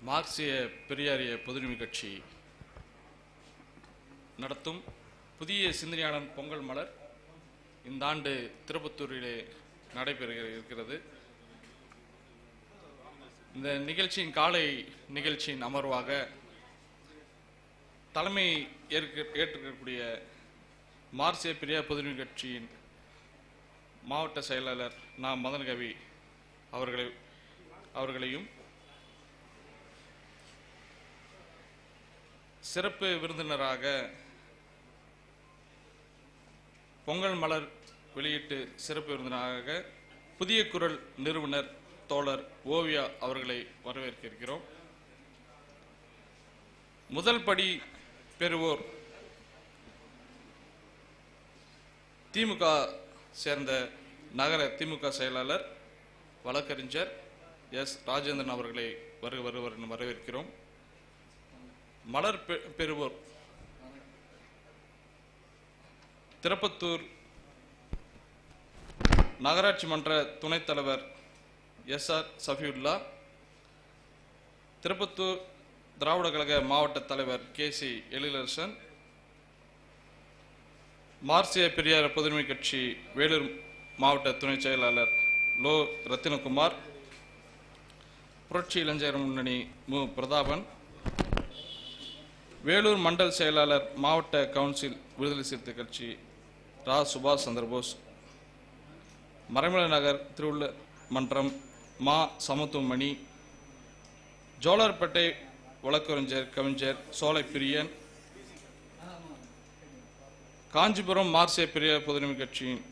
மார்க்சிய பெரியாரிய பொதுவுரிமை கட்சி நடத்தும் புதிய சிந்தனையாளன் பொங்கல் மலர் இந்த ஆண்டு திருப்பத்தூரிலே நடைபெற இருக்கிறது. இந்த நிகழ்ச்சியின் காலை நிகழ்ச்சியின் அமர்வாக தலைமை ஏற்றிருக்கக்கூடிய மார்க்சிய பெரியார் பொதுவுரிமை கட்சியின் மாவட்ட செயலாளர் மதன்கவி அவர்களையும் சிறப்பு விருந்தினராக பொங்கல் மலர் வெளியீட்டு சிறப்பு விருந்தினராக புதிய குரல் நிறுவனர் தோழர் ஓவியா அவர்களை வரவேற்க இருக்கிறோம். முதல் படி பெறுவோர் திமுக சேர்ந்த நகர திமுக செயலாளர் வழக்கறிஞர் எஸ் ராஜேந்திரன் அவர்களை வரவேற்கிறோம். மலர் பெறுவோர் திருப்பத்தூர் நகராட்சி மன்ற துணைத் தலைவர் எஸ்.ஆர். சஃபியுல்லா, திருப்பத்தூர் திராவிட கழக மாவட்ட தலைவர் கே.சி. எழிலரசன், மார்க்சிய பெரியார் பொதுவுரிமை கட்சி வேலூர் மாவட்ட துணை செயலாளர் லோ. ரத்தினகுமார், புரட்சி இளைஞர் முன்னணி மு. பிரதாபன், வேலூர் மண்டல் செயலாளர் மாவட்ட கவுன்சில் விடுதலை சிறுத்தை கட்சி ரா. சுபாஷ் சந்திரபோஸ், மறைமலை நகர் திருவுள்ள மன்றம் மா. சமத்துவமணி, ஜோலார்பேட்டை வழக்கறிஞர் கவிஞர் சோலை பிரியன், காஞ்சிபுரம் மார்க்சிய பெரியார் பொதுவுரிமை கட்சியின்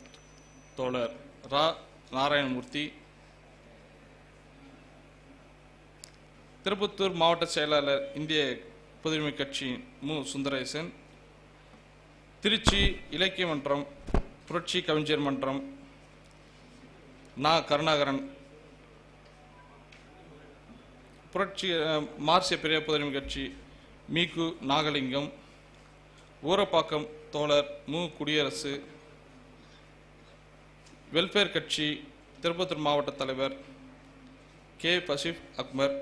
தோழர் ரா. நாராயணமூர்த்தி, திருப்பத்தூர் மாவட்ட செயலாளர் இந்திய பொதுவுரிமை கட்சி மு. சுந்தரேசன், திருச்சி இலக்கிய மன்றம் புரட்சி கவிஞர் மன்றம் நா. கருணாகரன், புரட்சி மார்க்சிய பெரியார் பொதுவுரிமை கட்சி மீகு நாகலிங்கம், ஊரப்பாக்கம் தோழர் மு. குடியரசு, வெல்ஃபேர் கட்சி திருப்பத்தூர் மாவட்ட தலைவர் கே. பசிப் அக்பர்,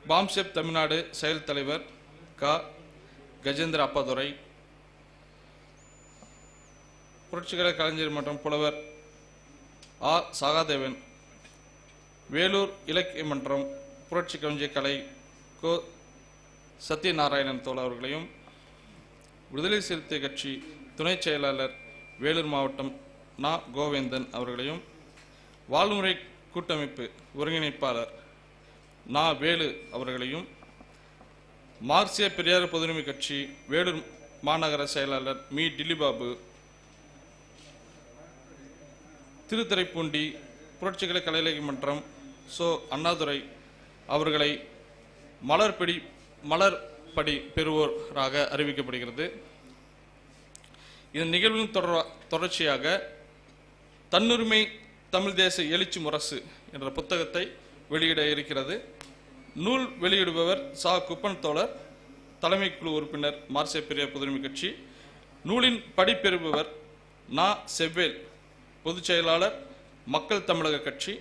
பாம்செப் தமிழ்நாடு செயல் தலைவர் க. கஜேந்திர அப்பாதுரை, புரட்சிகர கலைஞர் மற்றும் புலவர் ஆ. சகாதேவன், வேலூர் இலக்கிய மன்றம் புரட்சி கவிஞர் கலை கோ. சத்யநாராயணன் தோழர் அவர்களையும், விடுதலை சிறுத்தை கட்சி துணை செயலாளர் வேலூர் மாவட்டம் நா. கோவேந்தன் அவர்களையும், வாழ்முறை கூட்டமைப்பு ஒருங்கிணைப்பாளர் நா. வேலு அவர்களையும், மார்க்சிய பெரியார் பொதுவுரிமை கட்சி வேலூர் மாநகர செயலாளர் மீ. டில்லிபாபு, திருத்துறைப்பூண்டி புரட்சிகர கலை மன்றம் சோ. அண்ணாதுரை அவர்களை மலர்படி பெறுவோராக அறிவிக்கப்படுகிறது. இந்த நிகழ்வின் தொடர்ச்சியாக தன்னுரிமை தமிழ் தேச எழுச்சி முரசு என்ற புத்தகத்தை வெளியிட இருக்கிறது. நூல் வெளியிடுபவர் சா. குப்பன் தோழர், தலைமை குழு உறுப்பினர் மார்க்சிய பெரியார் பொதுவுரிமை கட்சி. நூலின் படிப்பெறுபவர் நா. செவ்வேல், பொதுச் செயலாளர் மக்கள் தமிழக கட்சி.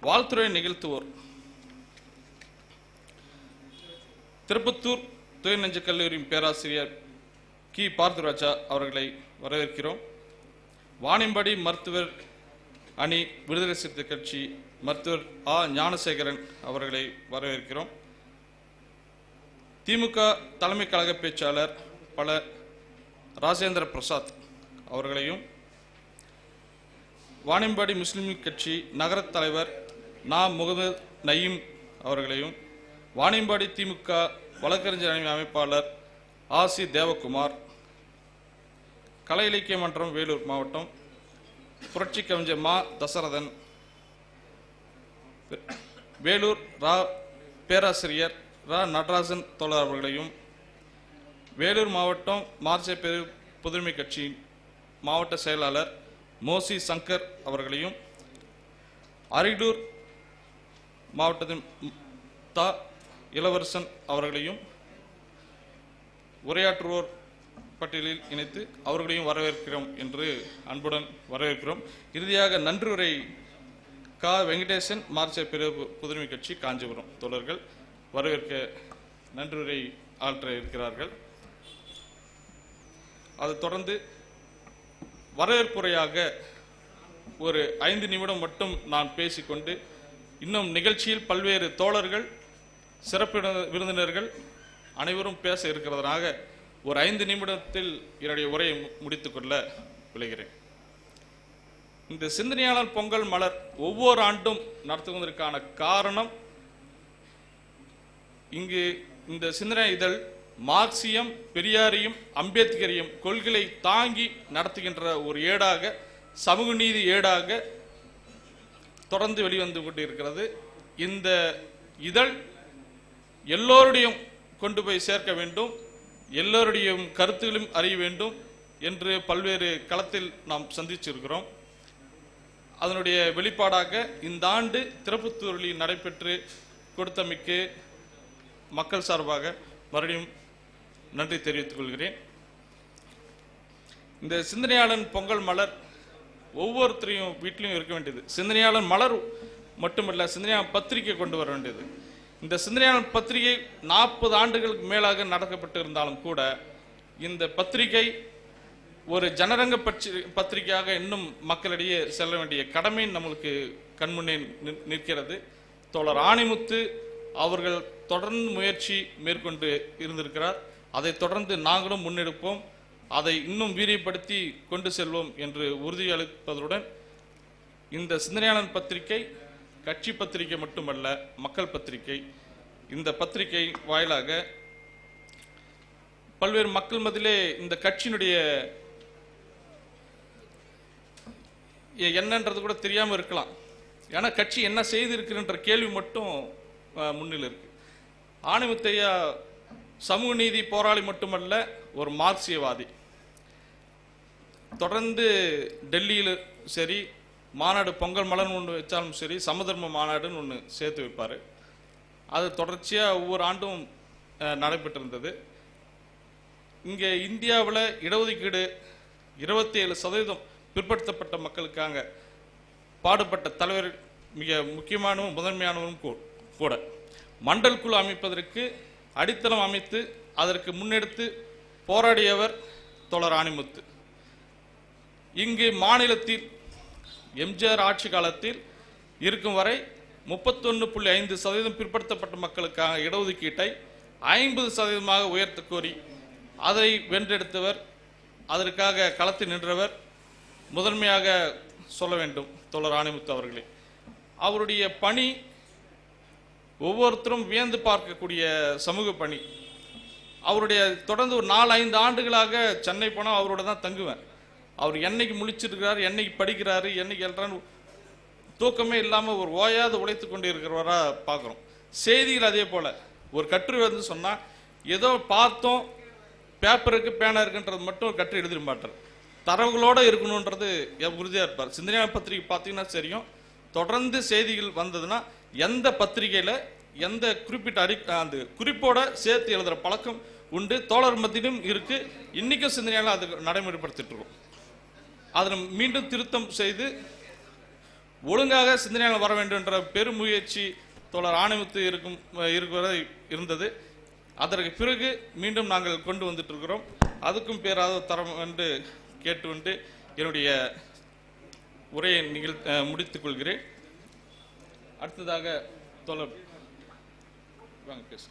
வாழ்த்துறை நிகழ்த்துவோர் திருப்பத்தூர் துயர்நெஞ்ச கல்லூரியின் பேராசிரியர் கி. பார்த்துராஜா அவர்களை வரவேற்கிறோம். வாணியம்பாடி மருத்துவர் அணி விடுதலை சிறுத்தை கட்சி மருத்துவர் ஆ. ஞானசேகரன் அவர்களை வரவேற்கிறோம். திமுக தலைமை கழக பேச்சாளர் பல ராஜேந்திர பிரசாத் அவர்களையும், வாணியம்பாடி முஸ்லிம் கட்சி நகர தலைவர் நா. முகமது நயீம் அவர்களையும், வாணியம்பாடி திமுக வழக்கறிஞர் அணி அமைப்பாளர் ஆ. சி. தேவகுமார், கலை இலக்கிய மன்றம் வேலூர் மாவட்டம் புரட்சி கவிஞர் மா. தசரதன், வேலூர் ரா. பேராசிரியர் ரா. நடராஜன் தோழர் அவர்களையும், வேலூர் மாவட்டம் மார்க்சிய பெரியார் பொதுவுரிமை கட்சியின் மாவட்ட செயலாளர் மோசி சங்கர் அவர்களையும், அரியலூர் மாவட்டத்தின் தா. இளவரசன் அவர்களையும் உரையாற்றுவோர் பட்டியலில் இணைத்து அவர்களையும் வரவேற்கிறோம் என்று அன்புடன் வரவேற்கிறோம். இறுதியாக நன்றியுரை கா. வெங்கடேசன், மார்க்சிய பிரிவு புதுமை கட்சி, காஞ்சிபுரம் தோழர்கள் வரவேற்க நன்றியுரை ஆற்ற இருக்கிறார்கள். அதை தொடர்ந்து வரவேற்புரையாக ஒரு 5 நிமிடம் மட்டும் நான் பேசிக்கொண்டு, இன்னும் நிகழ்ச்சியில் பல்வேறு தோழர்கள், சிறப்பு விருந்தினர்கள் அனைவரும் பேச இருக்கிறதுனாக ஒரு 5 நிமிடத்தில் என்னுடைய உரையை முடித்துக்கொள்ள விளைகிறேன். இந்த சிந்தனையாளர் பொங்கல் மலர் ஒவ்வொரு ஆண்டும் நடத்துவதற்கான காரணம், இங்கு இந்த சிந்தனை இதழ் மார்க்சியம், பெரியாரையும் அம்பேத்கரையும் கொள்கையை தாங்கி நடத்துகின்ற ஒரு ஏடாக, சமூக நீதி ஏடாக தொடர்ந்து வெளிவந்து கொண்டிருக்கிறது. இந்த இதழ் எல்லோருடையும் கொண்டு போய் சேர்க்க வேண்டும், எல்லோருடைய கருத்துகளையும் அறிய வேண்டும் என்று பல்வேறு களத்தில் நாம் சந்திச்சிருக்கிறோம். அதனுடைய வெளிப்பாடாக இந்த ஆண்டு திறப்புத்தூரில் நடைபெற்று கொடுத்தமைக்கு மக்கள் சார்பாக மறுபடியும் நன்றி தெரிவித்துக் கொள்கிறேன். இந்த சிந்தனையாளன் பொங்கல் மலர் ஒவ்வொருத்தரையும் வீட்டிலையும் இருக்க வேண்டியது. சிந்தனையாளன் மலர் மட்டுமல்ல, சிந்தனையாளன் பத்திரிகை கொண்டு வர வேண்டியது. இந்த சிந்தனையாளன் பத்திரிகை 40 ஆண்டுகளுக்கு மேலாக நடக்கப்பட்டு இருந்தாலும் கூட இந்த பத்திரிகை ஒரு ஜனரங்க பத்திரிகையாக இன்னும் மக்களிடையே செல்ல வேண்டிய கடமை நம்மளுக்கு கண்முன்னே நிற்கிறது. தோழர் ஆணிமுத்து அவர்கள் தொடர்ந்து முயற்சி மேற்கொண்டு இருந்திருக்கிறார். அதை தொடர்ந்து நாங்களும் முன்னெடுப்போம், அதை இன்னும் வீரியப்படுத்தி கொண்டு செல்வோம் என்று உறுதியளிப்பதுடன், இந்த சிந்தனையாளன் பத்திரிகை கட்சி பத்திரிகை மட்டுமல்ல, மக்கள் பத்திரிகை. இந்த பத்திரிகை வாயிலாக பல்வேறு மக்கள் மத்தியிலே இந்த கட்சியினுடைய என்னன்றது கூட தெரியாமல் இருக்கலாம். ஏன்னா கட்சி என்ன செய்திருக்கின்ற கேள்வி மட்டும் முன்னில் இருக்கு. ஆணிமுத்தையா சமூக நீதி போராளி மட்டுமல்ல, ஒரு மார்க்சியவாதி. தொடர்ந்து டெல்லியில் சரி, மாநாடு பொங்கல் மலர்னு ஒன்று வச்சாலும் சரி, சமதர்ம மாநாடுன்னு ஒன்று சேர்த்து வைப்பார். அது தொடர்ச்சியாக ஒவ்வொரு ஆண்டும் நடைபெற்றிருந்தது. இங்கே இந்தியாவில் இடஒதுக்கீடு 27% பிற்படுத்தப்பட்ட மக்களுக்காக பாடுபட்ட தலைவர் மிக முக்கியமானவும் முதன்மையானவரும் கூட. மண்டல் குழு அமைப்பதற்கு அடித்தளம் அமைத்து அதற்கு முன்னெடுத்து போராடியவர் தோழர் ஆணிமுத்து. இங்கு மாநிலத்தில் எம்ஜிஆர் ஆட்சி காலத்தில் இருக்கும் வரை 31.5% பிற்படுத்தப்பட்ட மக்களுக்காக இடஒதுக்கீட்டை 50% உயர்த்த கோரி அதை வென்றெடுத்தவர், அதற்காக களத்தில் நின்றவர் முதன்மையாக சொல்ல வேண்டும் தோழர் ஆணிமுத்து அவர்களே. அவருடைய பணி ஒவ்வொருத்தரும் வியந்து பார்க்கக்கூடிய சமூக பணி. அவருடைய தொடர்ந்து ஒரு 4-5 ஆண்டுகளாக சென்னை போனால் அவரோட தான் தங்குவேன். அவர் என்னைக்கு முழிச்சிருக்கிறார், என்னைக்கு படிக்கிறாரு, என்னைக்கு எழுறான்னு தூக்கமே இல்லாமல் ஒரு ஓயாத உழைத்து கொண்டு இருக்கிறவரா பார்க்குறோம். செய்திகள் அதே போல் ஒரு கட்டுரை வந்து சொன்னால் ஏதோ பார்த்தோம், பேப்பருக்கு பேனா இருக்குன்றது மட்டும் கட்டுரை எழுதிட மாட்டார். தரவுகளோடு இருக்கணுன்றது உறுதியாக இருப்பார். சிந்தனையாளர் பத்திரிகை பார்த்தீங்கன்னா தெரியும், தொடர்ந்து செய்திகள் வந்ததுன்னா எந்த பத்திரிகையில் எந்த குறிப்பிட்ட அந்த குறிப்போட சேர்த்து எழுதுகிற பழக்கம் உண்டு, தோழர் மத்தியிலும் இருக்கு. இன்றைக்கும் சிந்தனையாளர் அது நடைமுறைப்படுத்திட்டு இருக்கோம். அதில் மீண்டும் திருத்தம் செய்து ஒழுங்காக சிந்தனையாளர் வர வேண்டும் என்ற பெருமுயற்சி தோழர் ஆணிமுத்து இருக்கிற இருந்தது. அதற்கு பிறகு மீண்டும் நாங்கள் கொண்டு வந்துட்டு இருக்கிறோம். அதுக்கும் பேராத தரம் என்று கேட்டுக்கொண்டு என்னுடைய உரையை முடித்துக் கொள்கிறேன். அடுத்ததாக தோழர் வாங்க பேச.